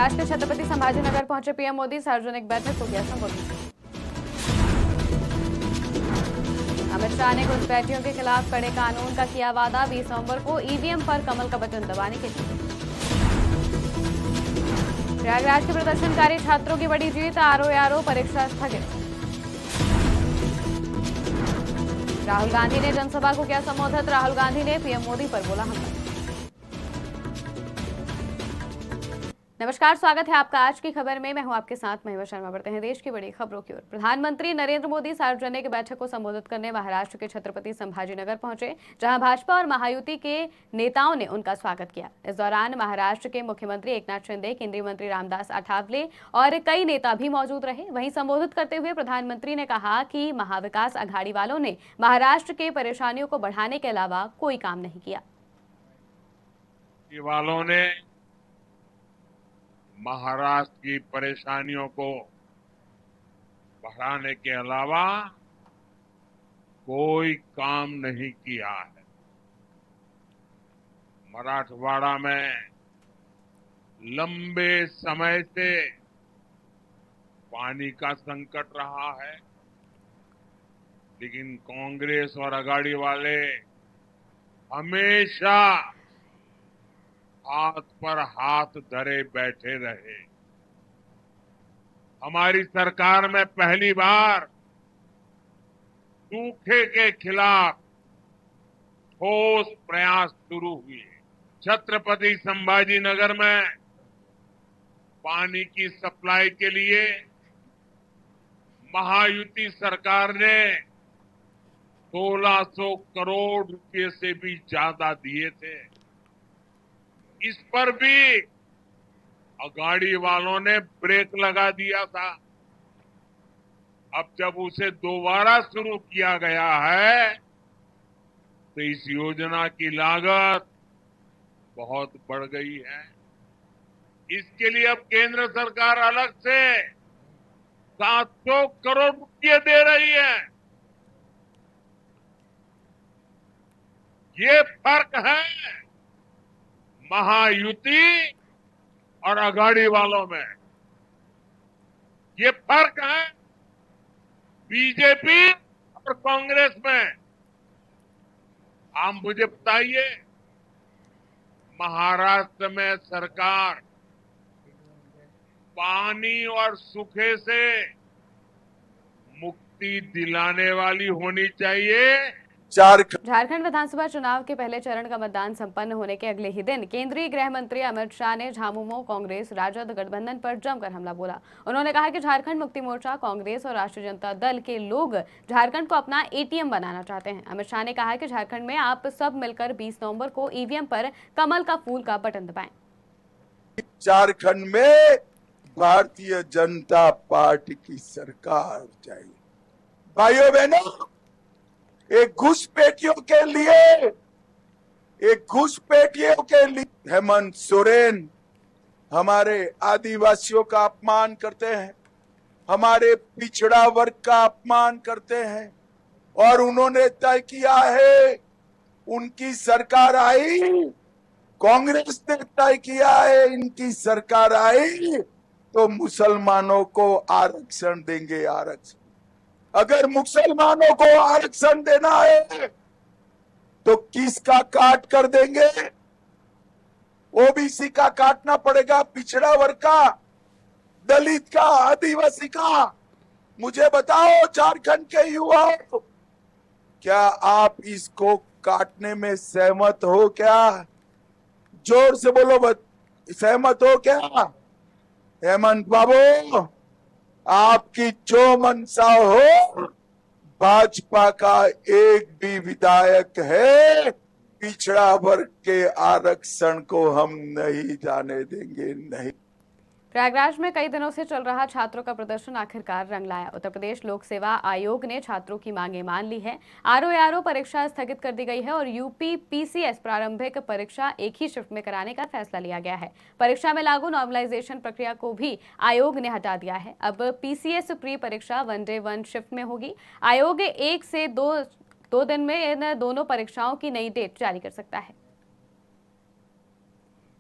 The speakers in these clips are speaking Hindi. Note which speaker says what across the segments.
Speaker 1: प्रयागराज के छत्रपति संभाजीनगर पहुंचे पीएम मोदी, सार्वजनिक बैठक को किया संबोधित। अमित शाह ने घुसपैठियों के खिलाफ कड़े कानून का किया वादा, 20 नवंबर को ईवीएम पर कमल का बटन दबाने के लिए। प्रयागराज के प्रदर्शनकारी छात्रों की बड़ी जीत, आरओ परीक्षा स्थगित। राहुल गांधी ने जनसभा को किया संबोधित, राहुल गांधी ने पीएम मोदी पर बोला हमला। नमस्कार, स्वागत है आपका आज की खबर में। मैं हूं आपके साथ महिमा शर्मा। बढ़ते हैं देश की बड़ी खबरों की ओर। प्रधानमंत्री नरेंद्र मोदी सार्वजनिक बैठक को संबोधित करने महाराष्ट्र के छत्रपति संभाजीनगर पहुंचे, जहां भाजपा और महायुति के नेताओं ने उनका स्वागत किया। इस दौरान महाराष्ट्र के मुख्यमंत्री एकनाथ शिंदे, केंद्रीय मंत्री रामदास आठवले और कई नेता भी मौजूद रहे। वहीं संबोधित करते हुए प्रधानमंत्री ने कहा कि महाविकास अघाड़ी वालों ने महाराष्ट्र के परेशानियों को बढ़ाने के अलावा कोई काम नहीं किया।
Speaker 2: वालों ने महाराष्ट्र की परेशानियों को बढ़ाने के अलावा कोई काम नहीं किया है। मराठवाड़ा में लंबे समय से पानी का संकट रहा है, लेकिन कांग्रेस और अघाड़ी वाले हमेशा हाथ पर हाथ धरे बैठे रहे। हमारी सरकार में पहली बार सूखे के खिलाफ ठोस प्रयास शुरू हुए। छत्रपति संभाजीनगर में पानी की सप्लाई के लिए महायुति सरकार ने 1600 करोड़ रुपए से भी ज्यादा दिए थे। इस पर भी अघाड़ी वालों ने ब्रेक लगा दिया था। अब जब उसे दोबारा शुरू किया गया है तो इस योजना की लागत बहुत बढ़ गई है। इसके लिए अब केंद्र सरकार अलग से 700 करोड़ रुपए दे रही है। ये फर्क है महायुति और अघाड़ी वालों में। ये फर्क है बीजेपी और कांग्रेस में। आप मुझे बताइए, महाराष्ट्र में सरकार पानी और सूखे से मुक्ति दिलाने वाली होनी चाहिए।
Speaker 1: झारखंड विधानसभा चुनाव के पहले चरण का मतदान संपन्न होने के अगले ही दिन केंद्रीय गृह मंत्री अमित शाह ने झामुमो कांग्रेस राजद गठबंधन पर जमकर हमला बोला। उन्होंने कहा कि झारखंड मुक्ति मोर्चा, कांग्रेस और राष्ट्रीय जनता दल के लोग झारखंड को अपना एटीएम बनाना चाहते हैं। अमित शाह ने कहा कि झारखंड में आप सब मिलकर 20 नवंबर को ईवीएम पर कमल का फूल का बटन दबाएं।
Speaker 3: झारखंड में भारतीय जनता पार्टी की सरकार चाहिए। भाइयों बहनों, एक घुसपैठियों के लिए हेमंत सोरेन हमारे आदिवासियों का अपमान करते हैं, हमारे पिछड़ा वर्ग का अपमान करते हैं, और उन्होंने तय किया है, उनकी सरकार आई, कांग्रेस ने तय किया है, इनकी सरकार आई तो मुसलमानों को आरक्षण देंगे। आरक्षण, अगर मुसलमानों को आरक्षण देना है तो किसका काट कर देंगे? ओबीसी का काटना पड़ेगा, पिछड़ा वर्ग का, दलित का, आदिवासी का। मुझे बताओ झारखंड के युवाओं, क्या आप इसको काटने में सहमत हो? क्या जोर से बोलो, सहमत हो क्या? हेमंत बाबू, आपकी जो मंशा हो, भाजपा का एक भी विधायक है, पिछड़ा वर्ग के आरक्षण को हम नहीं जाने देंगे। नहीं।
Speaker 1: प्रयागराज में कई दिनों से चल रहा छात्रों का प्रदर्शन आखिरकार रंग लाया। उत्तर प्रदेश लोक सेवा आयोग ने छात्रों की मांगें मान ली है। आरओ परीक्षा स्थगित कर दी गई है और यूपी पीसीएस प्रारंभिक परीक्षा एक ही शिफ्ट में कराने का फैसला लिया गया है। परीक्षा में लागू नॉर्मलाइजेशन प्रक्रिया को भी आयोग ने हटा दिया है। अब पीसीएस प्री परीक्षा 1 डे 1 शिफ्ट में होगी। आयोग 1 से 2 दिन में इन दोनों परीक्षाओं की नई डेट जारी कर सकता है।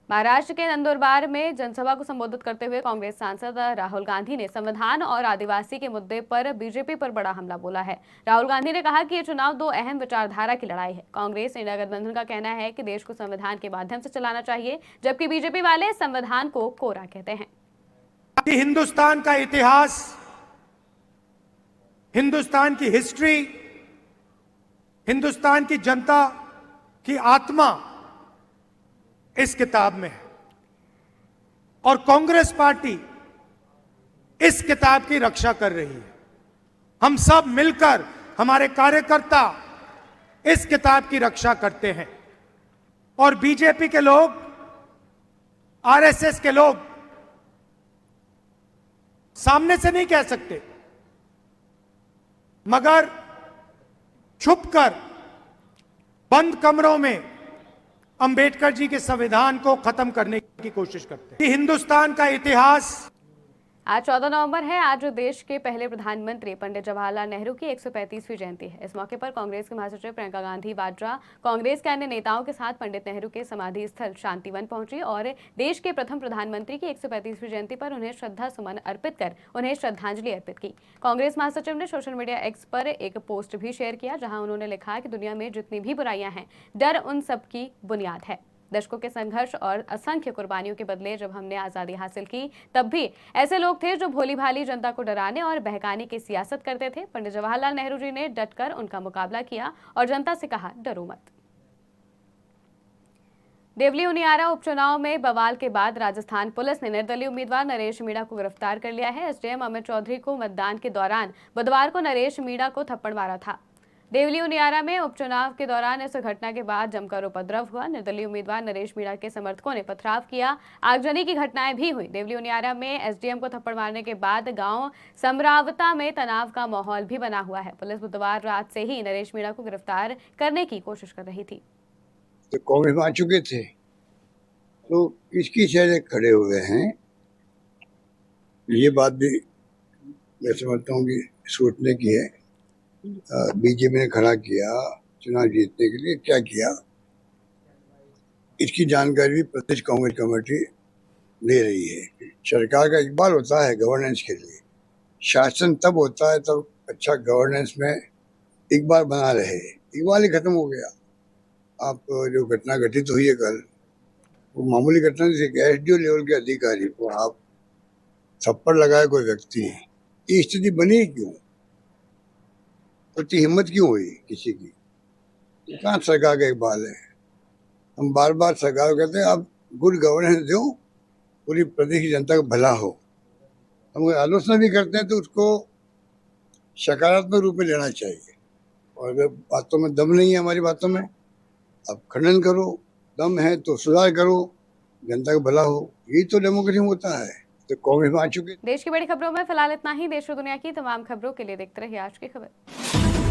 Speaker 1: महाराष्ट्र के नंदुरबार में जनसभा को संबोधित करते हुए कांग्रेस सांसद राहुल गांधी ने संविधान और आदिवासी के मुद्दे पर बीजेपी पर बड़ा हमला बोला है। राहुल गांधी ने कहा कि ये चुनाव दो अहम विचारधारा की लड़ाई है। कांग्रेस इंडिया गठबंधन का कहना है कि देश को संविधान के माध्यम से चलाना चाहिए, जबकि बीजेपी वाले संविधान को कोरा कहते हैं।
Speaker 4: हिंदुस्तान का इतिहास, हिंदुस्तान की हिस्ट्री, हिंदुस्तान की जनता की आत्मा इस किताब में है और कांग्रेस पार्टी इस किताब की रक्षा कर रही है। हम सब मिलकर, हमारे कार्यकर्ता इस किताब की रक्षा करते हैं और बीजेपी के लोग, आरएसएस के लोग सामने से नहीं कह सकते, मगर छुपकर बंद कमरों में अंबेडकर जी के संविधान को खत्म करने की कोशिश करते हैं। हिंदुस्तान का इतिहास।
Speaker 1: आज 14 नवंबर है। आज देश के पहले प्रधानमंत्री पंडित जवाहरलाल नेहरू की 135वीं जयंती है। इस मौके पर कांग्रेस के महासचिव प्रियंका गांधी वाड्रा कांग्रेस के अन्य नेताओं के साथ पंडित नेहरू के समाधि स्थल शांतिवन पहुंची और देश के प्रथम प्रधानमंत्री की 135वीं जयंती पर उन्हें श्रद्धा सुमन अर्पित कर उन्हें श्रद्धांजलि अर्पित की। कांग्रेस महासचिव ने सोशल मीडिया एक्स पर एक पोस्ट भी शेयर किया, जहां उन्होंने लिखा कि दुनिया में जितनी भी बुराइयां हैं, डर उन सब की बुनियाद है। दशकों के संघर्ष और असंख्य कुर्बानियों के बदले जब हमने आजादी हासिल की, तब भी ऐसे लोग थे जो भोली भाली जनता को डराने और बहकाने की सियासत करते थे। पंडित जवाहरलाल नेहरू जी ने डटकर उनका मुकाबला किया और जनता से कहा, डरो मत। देवली उनियारा उपचुनाव में बवाल के बाद राजस्थान पुलिस ने निर्दलीय उम्मीदवार नरेश मीणा को गिरफ्तार कर लिया है। एसडीएम अमित चौधरी को मतदान के दौरान बुधवार को नरेश मीणा को थप्पड़ मारा था। देवली उनियारा में उपचुनाव के दौरान इस घटना के बाद जमकर उपद्रव हुआ। निर्दलीय उम्मीदवार नरेश मीणा के समर्थकों ने पथराव किया। आगजनी की घटनाएं भी हुई। देवली उनियारा में एसडीएम को थप्पड़ मारने के बाद गांव समरावता में तनाव का माहौल भी बना हुआ है। पुलिस बुधवार रात से ही नरेश मीणा को गिरफ्तार करने की कोशिश कर रही थी।
Speaker 5: तो कांग्रेस में आ चुके थे तो किसकी चेहरे खड़े हुए हैं, ये बात भी मैं समझता हूँ कि सोचने की है। बीजेपी ने खड़ा किया चुनाव जीतने के लिए, क्या किया इसकी जानकारी भी प्रदेश कांग्रेस कमेटी दे रही है। सरकार का इकबाल होता है गवर्नेंस के लिए, शासन तब होता है तब अच्छा गवर्नेंस में इकबाल बना रहे। इकबाल ही खत्म हो गया। आप जो घटना घटित हुई है कल, वो मामूली घटना नहीं थी। एसडीओ लेवल के अधिकारी को आप थप्पड़ लगाए कोई व्यक्ति, ये स्थिति बनी क्यों? उतनी हिम्मत क्यों हुई किसी की? कहाँ सरकार का इकबाल है? हम बार बार सरकार को कहते हैं आप गुड गवर्नेंस दो, पूरी प्रदेश की जनता का भला हो। हम आलोचना भी करते हैं तो उसको सकारात्मक रूप में लेना चाहिए, और अगर बातों में दम नहीं है, हमारी बातों में, आप खंडन करो। दम है तो सुधार करो, जनता का भला हो। यही तो डेमोक्रेसी में होता है। तो कांग्रेस में आ चुके।
Speaker 1: देश की बड़ी खबरों में फिलहाल इतना ही। देश और दुनिया की तमाम खबरों के लिए देखते रहिए आज की खबर।